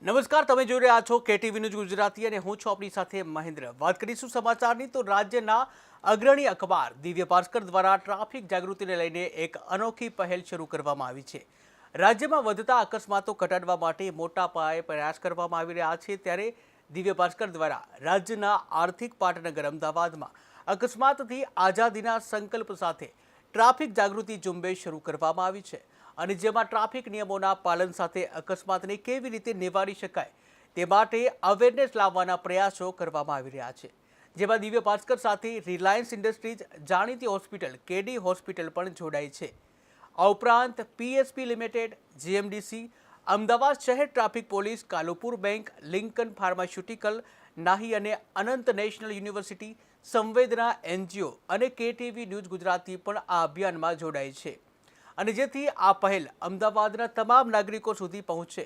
નમસ્કાર, તમે જોઈ રહ્યા છો કેટીવી ન્યૂઝ ગુજરાતી અને હું છું આપણી સાથે મહેન્દ્ર। વાત કરીશું સમાચારની તો રાજ્યના અગ્રણી અખબાર દિવ્ય ભાસ્કર દ્વારા ટ્રાફિક જાગૃતિને લઈને એક અનોખી પહેલ શરૂ કરવામાં આવી છે। રાજ્યમાં વધતા અકસ્માતો ઘટાડવા માટે મોટા પાયે પ્રયાસ કરવામાં આવી રહ્યા છે, ત્યારે દિવ્ય ભાસ્કર દ્વારા રાજ્યના આર્થિક પાટનગર અમદાવાદમાં અકસ્માતથી આઝાદીના સંકલ્પ સાથે ટ્રાફિક જાગૃતિ ઝુંબેશ શરૂ કરવામાં આવી છે અને જેમાં ટ્રાફિક નિયમોના પાલન સાથે અકસ્માતને કેવી રીતે નિવારી શકાય તે માટે અવેરનેસ લાવવાના પ્રયાસો કરવામાં આવી રહ્યા છે, જેમાં દિવ્ય ભાસ્કર સાથે રિલાયન્સ ઇન્ડસ્ટ્રીઝ, જાણીતી હોસ્પિટલ કેડી હોસ્પિટલ પણ જોડાઈ છે। આ ઉપરાંત પીએસપી લિમિટેડ, જીએમડીસી, અમદાવાદ શહેર traffic police, Kalupur bank, Lincoln pharmaceutical, નાહી અને અનંત નેશનલ યુનિવર્સિટી, સંવેદના એનજીઓ અને કેટીવી ન્યૂઝ ગુજરાતી પણ આ અભિયાનમાં જોડાય છે અને જેથી આ પહેલ અમદાવાદના તમામ નાગરિકો સુધી પહોંચે।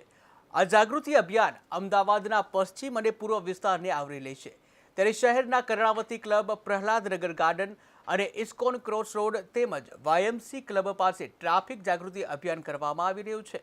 આ જાગૃતિ અભિયાન અમદાવાદના પશ્ચિમ અને પૂર્વ વિસ્તારને આવરી લેશે, ત્યારે શહેરના કર્ણાવતી ક્લબ, પ્રહલાદનગર ગાર્ડન અને ઇસ્કોન ક્રોસ રોડ તેમજ વાયએમસી ક્લબ પાસે ટ્રાફિક જાગૃતિ અભિયાન કરવામાં આવી રહ્યું છે।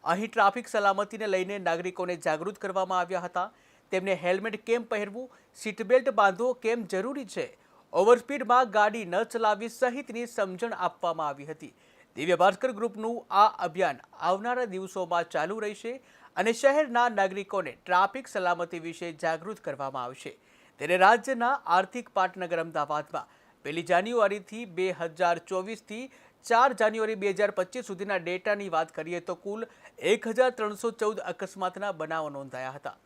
અહીં ટ્રાફિક સલામતીને લઈને નાગરિકોને જાગૃત કરવામાં આવ્યા હતા। તેમને હેલ્મેટ કેમ પહેરવું, સીટ બેલ્ટ બાંધવો કેમ જરૂરી છે, ઓવરસ્પીડમાં ગાડી ન ચલાવવી સહિતની સમજણ આપવામાં આવી હતી। દિવ્ય ભાસ્કર ગ્રુપનું આ અભિયાન આવનારા દિવસોમાં ચાલુ રહેશે અને શહેરના નાગરિકોને ટ્રાફિક સલામતી વિશે જાગૃત કરવામાં આવશે। ત્યારે રાજ્યના આર્થિક પાટનગર અમદાવાદમાં 1 જાન્યુઆરીથી 2024થી 4 જાન્યુઆરી 2025 સુધીના ડેટાની વાત કરીએ તો કુલ 1314 અકસ્માતના બનાવો નોંધાયા હતા,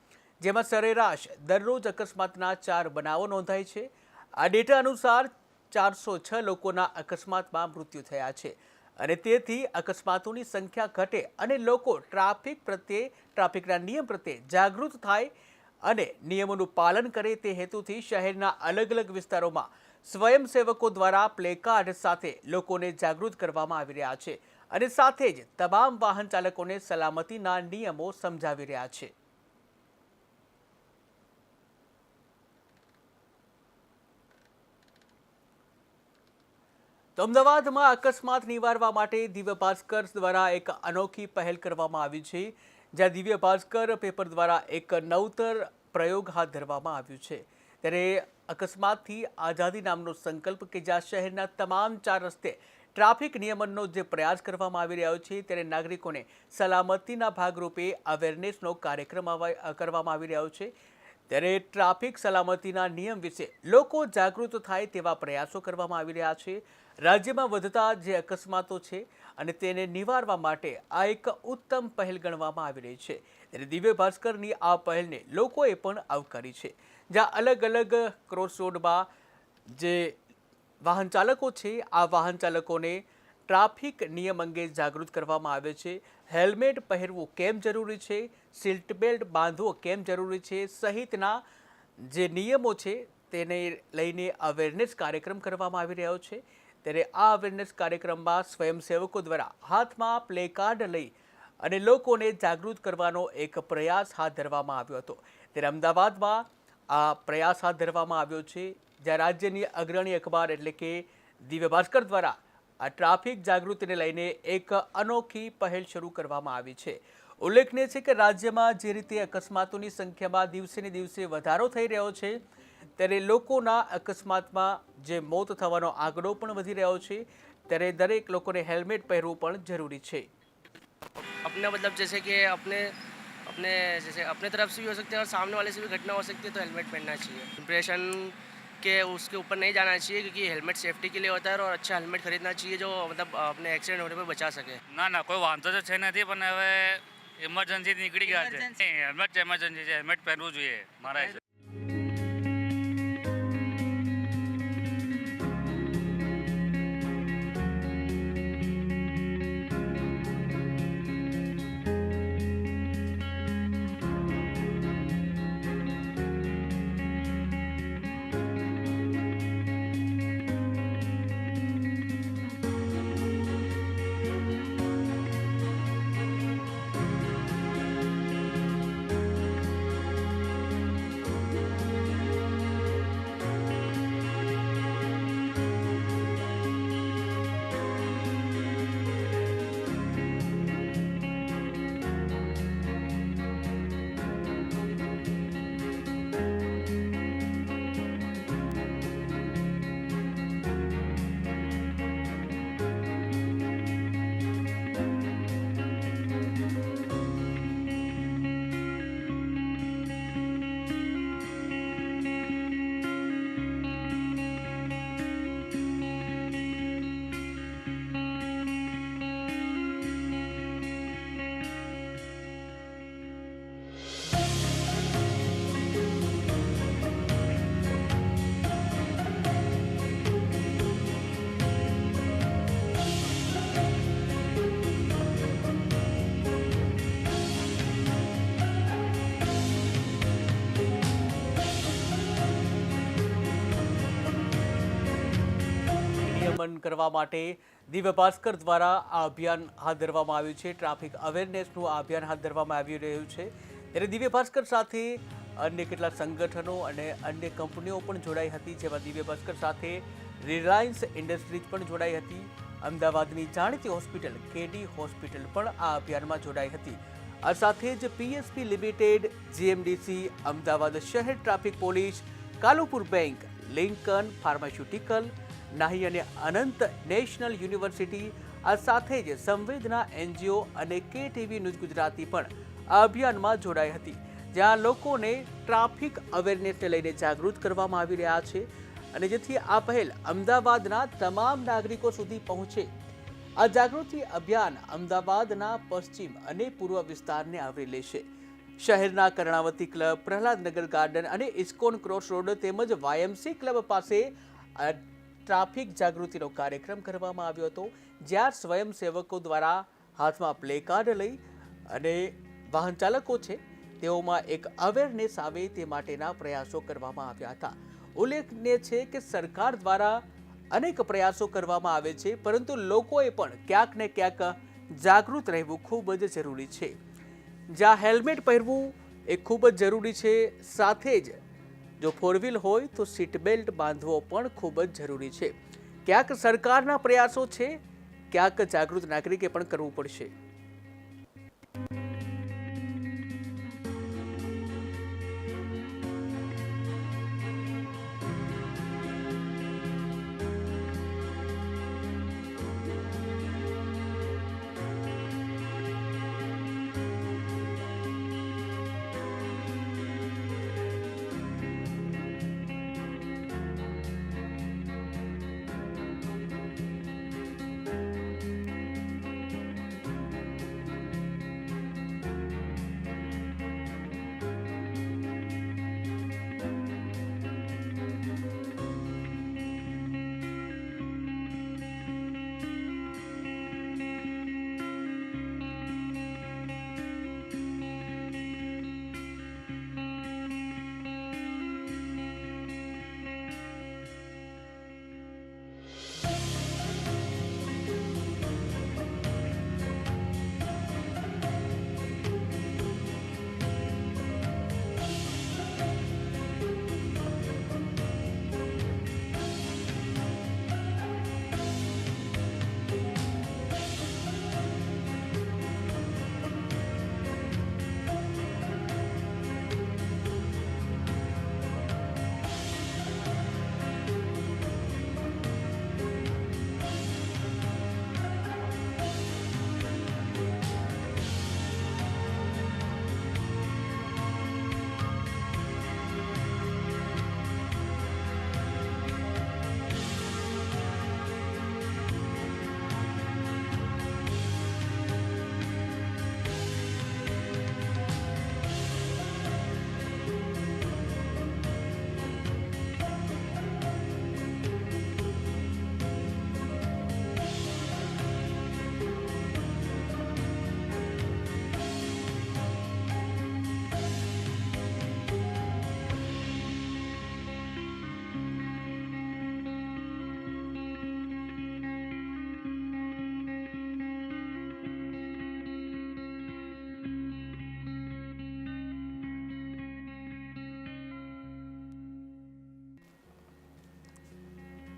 જેમાં સરેરાશ દરરોજ અકસ્માતના 4 બનાવો નોંધાય છે। આ ડેટા અનુસાર 406 લોકોના અકસ્માતમાં મૃત્યુ થયા છે અને તેથી અકસ્માતોની સંખ્યા ઘટે અને લોકો ટ્રાફિકના નિયમ પ્રત્યે જાગૃત થાય અને નિયમોનું પાલન કરે તે હેતુથી શહેરના અલગ અલગ વિસ્તારોમાં સ્વયંસેવકો દ્વારા પ્લેકાર્ડ સાથે લોકોને જાગૃત કરવામાં આવી રહ્યા છે અને સાથે જ તમામ વાહન ચાલકોને સલામતીના નિયમો સમજાવી રહ્યા છે। તો અમદાવાદમાં અકસ્માત નિવારવા માટે દિવ્ય ભાસ્કર દ્વારા એક અનોખી પહેલ કરવામાં આવી છે, જ્યાં દિવ્ય ભાસ્કર પેપર દ્વારા એક નવતર પ્રયોગ હાથ ધરવામાં આવ્યું છે। ત્યારે અકસ્માતથી આઝાદી નામનો સંકલ્પ કે જ્યાં શહેરના તમામ 4 રસ્તે ટ્રાફિક નિયમનનો જે પ્રયાસ કરવામાં આવી રહ્યો છે, ત્યારે નાગરિકોને સલામતીના ભાગરૂપે અવેરનેસનો કાર્યક્રમ કરવામાં આવી રહ્યો છે। ત્યારે ટ્રાફિક સલામતીના નિયમ વિશે લોકો જાગૃત થાય તેવા પ્રયાસો કરવામાં આવી રહ્યા છે। રાજ્યમાં વધતા જે અકસ્માતો છે અને તેને નિવારવા માટે આ એક ઉત્તમ પહેલ ગણવામાં આવી રહી છે। ત્યારે દિવ્ય ભાસ્કરની આ પહેલને લોકોએ પણ આવકારી છે, જ્યાં અલગ અલગ ક્રોસ રોડમાં જે વાહન ચાલકો છે આ વાહન ચાલકોને ટ્રાફિક નિયમ અંગે જાગૃત કરવામાં આવે છે। હેલ્મેટ પહેરવું કેમ જરૂરી છે, સીટ બેલ્ટ બાંધવો કેમ જરૂરી છે સહિતના જે નિયમો છે તેને લઈને અવેરનેસ કાર્યક્રમ કરવામાં આવી રહ્યો છે। ત્યારે આ અવેરનેસ કાર્યક્રમમાં સ્વયંસેવકો દ્વારા હાથમાં પ્લેકાર્ડ લઈ અને લોકોને જાગૃત કરવાનો એક પ્રયાસ હાથ ધરવામાં આવ્યો હતો। ત્યારે અમદાવાદમાં આ પ્રયાસ હાથ ધરવામાં આવ્યો છે, જ્યાં રાજ્યની અગ્રણી અખબાર એટલે કે દિવ્ય ભાસ્કર દ્વારા આ ટ્રાફિક જાગૃતિને લઈને એક અનોખી પહેલ શરૂ કરવામાં આવી છે। ઉલ્લેખનીય છે કે રાજ્યમાં જે રીતે અકસ્માતોની સંખ્યામાં દિવસે ને દિવસે વધારો થઈ રહ્યો છે, ત્યારે લોકોના અકસ્માતમાં જે મોત થવાનો આંકડો પણ વધી રહ્યો છે, ત્યારે દરેક લોકોને હેલ્મેટ પહેરવું પણ જરૂરી છે। अपने मतलब जैसे कि अपने तरफ से भी हो सकते हैं और सामने वाले से भी घटना हो सकती है, तो हेलमेट पहनना चाहिए। इम्प्रेशन के उसके ऊपर नहीं जाना चाहिए, क्योंकि हेलमेट सेफ्टी के लिए होता है और अच्छा हेलमेट खरीदना चाहिए जो मतलब अपने एक्सीडेंट होने पर बचा सके। ના કોઈ વાંધો તો છે નથી, પણ હવે ઇમરજન્સી નીકળી ગયા છે। હેલ્મેટ ઇમરજન્સી છે, હેલ્મેટ પહેરવું જોઈએ મારા હિસાબે। નિયમન કરવા માટે દિવ્ય ભાસ્કર દ્વારા આ અભિયાન હાથ ધરવામાં આવ્યું છે. ટ્રાફિક અવેરનેસનું આ અભિયાન હાથ ધરવામાં આવી રહ્યું છે. ત્યારે દિવ્ય ભાસ્કર સાથે અન્ય કેટલાક સંગઠનો અને અન્ય કંપનીઓ પણ જોડાઈ હતી, જેમાં દિવ્ય ભાસ્કર સાથે રિલાયન્સ ઇન્ડસ્ટ્રીઝ પણ જોડાઈ હતી. અમદાવાદની જાણીતી હોસ્પિટલ કેડી હોસ્પિટલ પણ આ અભિયાનમાં જોડાઈ હતી. આ સાથે જ પીએસપી લિમિટેડ, જીએમડીસી, અમદાવાદ શહેર traffic police, Kalupur bank, Lincoln pharmaceutical, નાહી અને અનંત નેશનલ યુનિવર્સિટી, આ સાથે જ સંવેદના એનજીઓ અને કેટીવી ન્યૂઝ ગુજરાતી પણ આ અભિયાનમાં જોડાઈ હતી, જ્યાં લોકોને ટ્રાફિક અવેરનેસને લઈને જાગૃત કરવામાં આવી રહ્યા છે અને જેથી આ પહેલ અમદાવાદના તમામ નાગરિકો સુધી પહોંચે. આ જાગૃતિ અભિયાન અમદાવાદના પશ્ચિમ અને પૂર્વ વિસ્તારને આવરી લેશે. શહેરના કર્ણાવતી ક્લબ, પ્રહલાદનગર ગાર્ડન અને ઇસ્કોન ક્રોસ રોડ તેમજ વાયએમસી ક્લબ પાસે ટ્રાફિક જાગૃતિનો કાર્યક્રમ કરવામાં આવ્યો હતો, જ્યાં સ્વયંસેવકો દ્વારા હાથમાં પ્લે કાર્ડ લઈ અને વાહન ચાલકો છે તેઓમાં એક અવેરનેસ આવે તે માટેના પ્રયાસો કરવામાં આવ્યા હતા. ઉલ્લેખનીય છે કે સરકાર દ્વારા અનેક પ્રયાસો કરવામાં આવે છે, પરંતુ લોકોએ પણ ક્યાંક ને ક્યાંક જાગૃત રહેવું ખૂબ જ જરૂરી છે. જ્યાં હેલ્મેટ પહેરવું એ ખૂબ જ જરૂરી છે, સાથે જ જો ફોર વ્હીલ હોય તો સીટ બેલ્ટ બાંધવો પણ ખૂબ જ જરૂરી છે. ક્યાંક સરકારના પ્રયાસો છે, ક્યાંક જાગૃત નાગરિકે પણ કરવું પડશે.